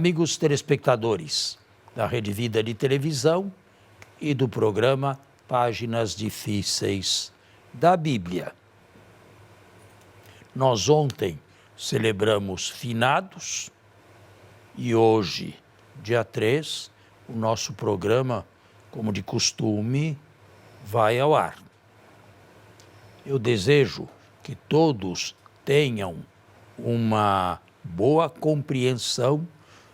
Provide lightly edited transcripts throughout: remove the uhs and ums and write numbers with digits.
Amigos telespectadores da Rede Vida de Televisão e do programa Páginas Difíceis da Bíblia. Nós ontem celebramos finados e hoje, dia 3, o nosso programa, como de costume, vai ao ar. Eu desejo que todos tenham uma boa compreensão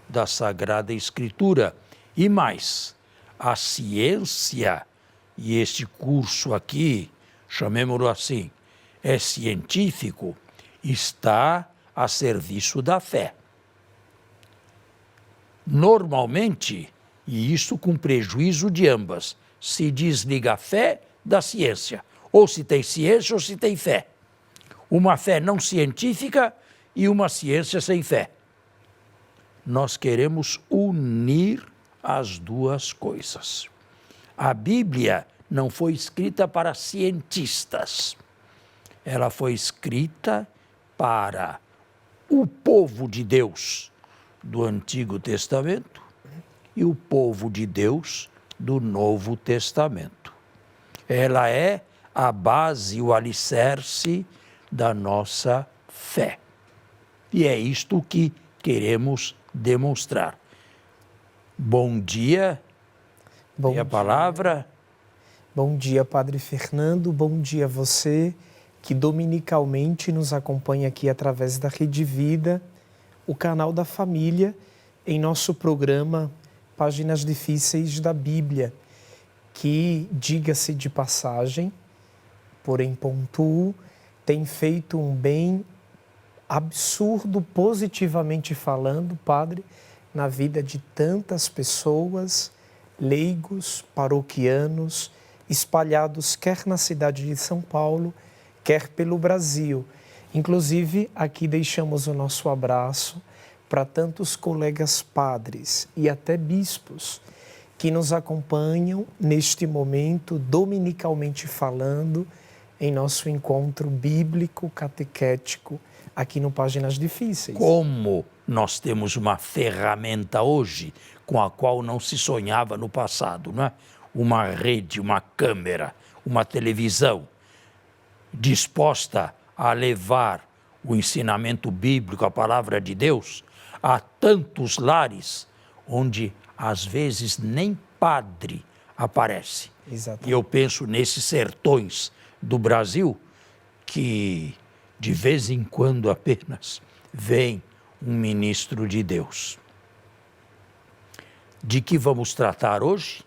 da Sagrada Escritura e mais, a ciência, e este curso aqui, chamemos-lo assim, é científico, está a serviço da fé. Normalmente, e isso com prejuízo de ambas, se desliga a fé da ciência, ou se tem ciência ou se tem fé. Uma fé não científica e uma ciência sem fé. Nós queremos unir as duas coisas. A Bíblia não foi escrita para cientistas. Ela foi escrita para o povo de Deus do Antigo Testamento e o povo de Deus do Novo Testamento. Ela é a base, o alicerce da nossa fé. E é isto que queremos demonstrar. Bom dia. Bom e a dia. Palavra. Bom dia, Padre Fernando. Bom dia a você que dominicalmente nos acompanha aqui através da Rede Vida, o canal da família, em nosso programa Páginas Difíceis da Bíblia, que, diga-se de passagem, porém pontuo, tem feito um bem absurdo, positivamente falando, Padre, na vida de tantas pessoas, leigos, paroquianos, espalhados quer na cidade de São Paulo, quer pelo Brasil. Inclusive, aqui deixamos o nosso abraço para tantos colegas padres e até bispos que nos acompanham neste momento, dominicalmente falando, em nosso encontro bíblico, catequético, aqui no Páginas Difíceis. Como nós temos uma ferramenta hoje com a qual não se sonhava no passado, não é? Uma rede, uma câmera, uma televisão disposta a levar o ensinamento bíblico, a palavra de Deus, a tantos lares onde às vezes nem padre aparece. Exatamente. E eu penso nesses sertões do Brasil que de vez em quando apenas vem um ministro de Deus. De que vamos tratar hoje?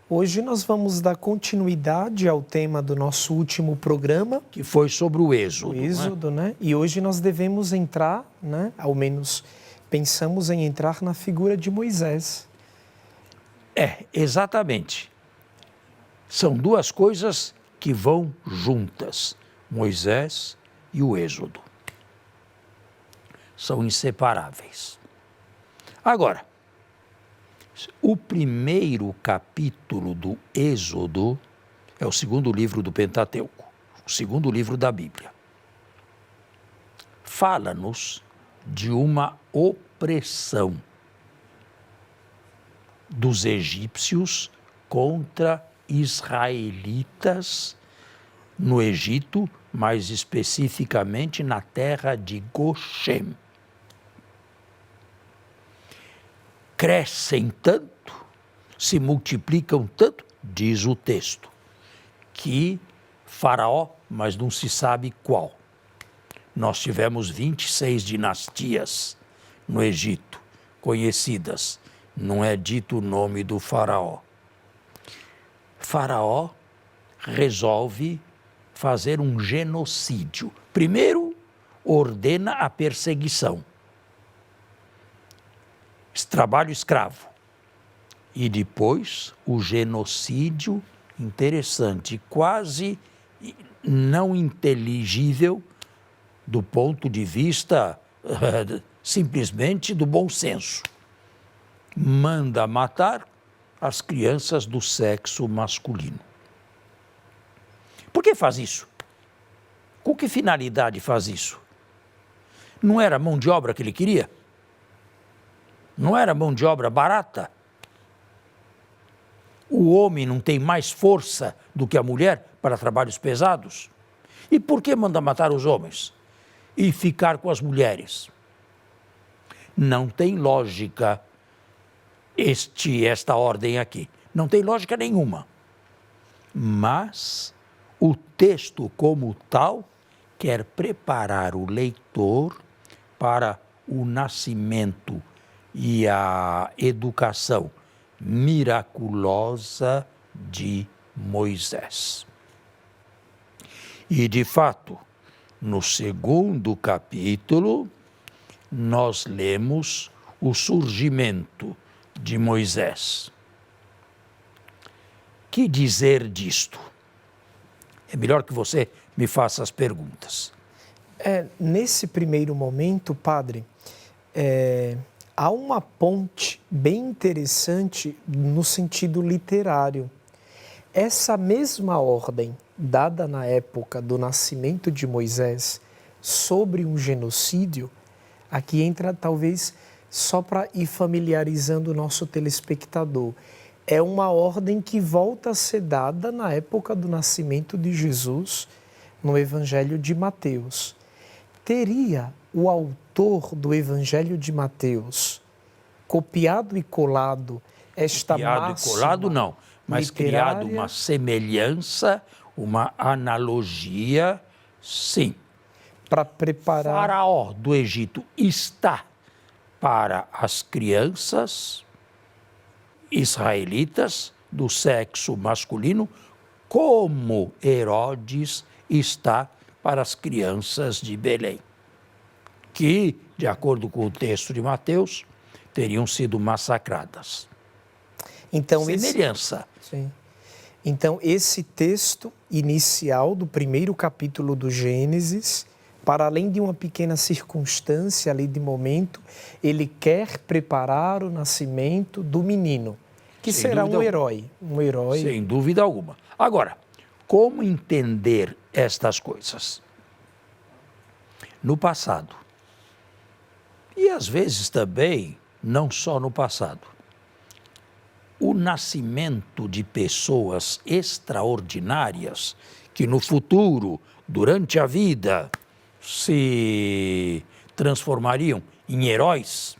Hoje nós vamos dar continuidade ao tema do nosso último programa. Que foi sobre o Êxodo. O Êxodo, né? E hoje nós devemos entrar, né? Ao menos pensamos em entrar na figura de Moisés. Exatamente. São duas coisas que vão juntas, Moisés e o Êxodo. São inseparáveis. Agora, o primeiro capítulo do Êxodo é o segundo livro do Pentateuco, o segundo livro da Bíblia. Fala-nos de uma opressão dos egípcios contra israelitas no Egito, mais especificamente na terra de Goshen. Crescem tanto, se multiplicam tanto, diz o texto, que Faraó, mas não se sabe qual. Nós tivemos 26 dinastias no Egito, conhecidas. Não é dito o nome do faraó. Faraó resolve fazer um genocídio. Primeiro, ordena a perseguição. Trabalho escravo. E depois, o genocídio, interessante, quase não inteligível do ponto de vista simplesmente do bom senso. Manda matar as crianças do sexo masculino. Por que faz isso? Com que finalidade faz isso? Não era mão de obra que ele queria? Não era mão de obra barata? O homem não tem mais força do que a mulher para trabalhos pesados? E por que manda matar os homens e ficar com as mulheres? Não tem lógica esta ordem aqui. Não tem lógica nenhuma. Mas o texto como tal quer preparar o leitor para o nascimento e a educação miraculosa de Moisés. E, de fato, no segundo capítulo, nós lemos o surgimento de Moisés. Que dizer disto? É melhor que você me faça as perguntas. Nesse primeiro momento, padre, há uma ponte bem interessante no sentido literário. Essa mesma ordem dada na época do nascimento de Moisés sobre um genocídio, aqui entra talvez só para ir familiarizando o nosso telespectador. É uma ordem que volta a ser dada na época do nascimento de Jesus no Evangelho de Mateus. Teria o autor do Evangelho de Mateus copiado e colado esta máxima? Copiado e colado não, mas literária, criado uma semelhança, uma analogia, sim. para preparar... Faraó do Egito está para as crianças israelitas do sexo masculino, como Herodes está para as crianças de Belém, que, de acordo com o texto de Mateus, teriam sido massacradas. Então, semelhança. Sim. Então, esse texto inicial do primeiro capítulo do Gênesis, para além de uma pequena circunstância ali de momento, ele quer preparar o nascimento do menino, que Sem será dúvida um herói. Um herói. Sem dúvida alguma. Agora, como entender estas coisas? No passado. E às vezes também, não só no passado. O nascimento de pessoas extraordinárias que no futuro, durante a vida, se transformariam em heróis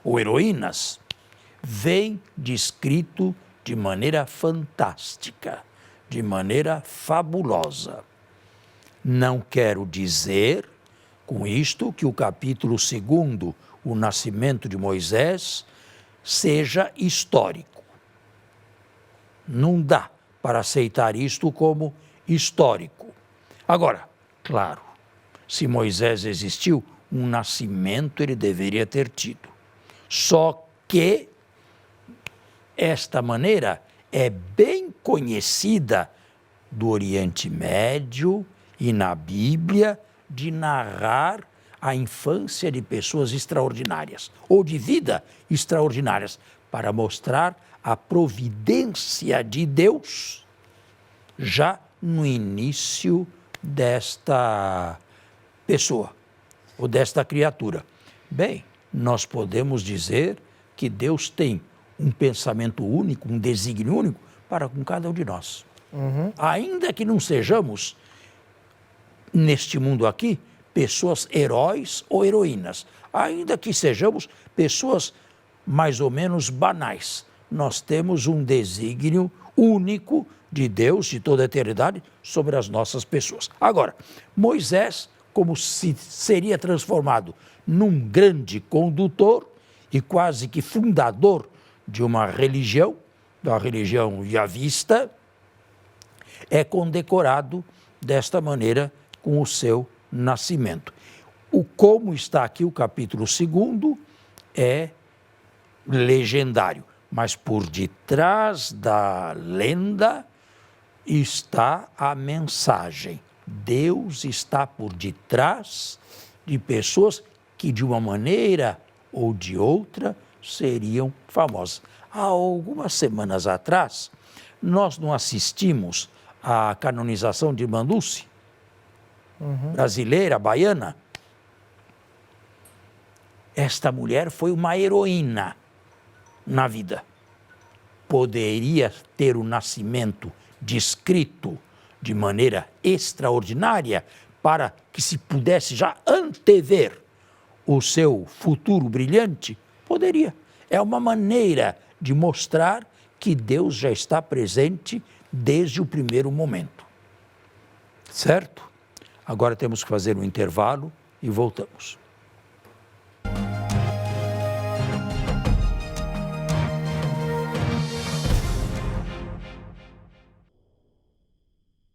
ou heroínas, vem descrito de maneira fantástica, de maneira fabulosa. Não quero dizer com isto que o capítulo 2, o nascimento de Moisés, seja histórico. Não dá para aceitar isto como histórico. Agora, claro, se Moisés existiu, um nascimento ele deveria ter tido. Só que esta maneira é bem conhecida do Oriente Médio e na Bíblia de narrar a infância de pessoas extraordinárias ou de vida extraordinárias para mostrar a providência de Deus já no início desta pessoa ou desta criatura. Bem, nós podemos dizer que Deus tem um pensamento único, um desígnio único para com cada um de nós. Ainda que não sejamos, neste mundo aqui, pessoas heróis ou heroínas, ainda que sejamos pessoas mais ou menos banais, nós temos um desígnio único de Deus, de toda a eternidade, sobre as nossas pessoas. Agora, Moisés, como se seria transformado num grande condutor e quase que fundador de uma religião, da religião yavista, é condecorado desta maneira com o seu nascimento. O como está aqui o capítulo 2 é legendário, mas por detrás da lenda está a mensagem. Deus está por detrás de pessoas que de uma maneira ou de outra seriam famosas. Há algumas semanas atrás, nós não assistimos à canonização de Irmã Dulce, brasileira, baiana. esta mulher foi uma heroína na vida. Poderia ter o nascimento descrito de maneira extraordinária para que se pudesse já antever o seu futuro brilhante? Poderia. É uma maneira de mostrar que Deus já está presente desde o primeiro momento. Certo? Agora temos que fazer um intervalo e voltamos.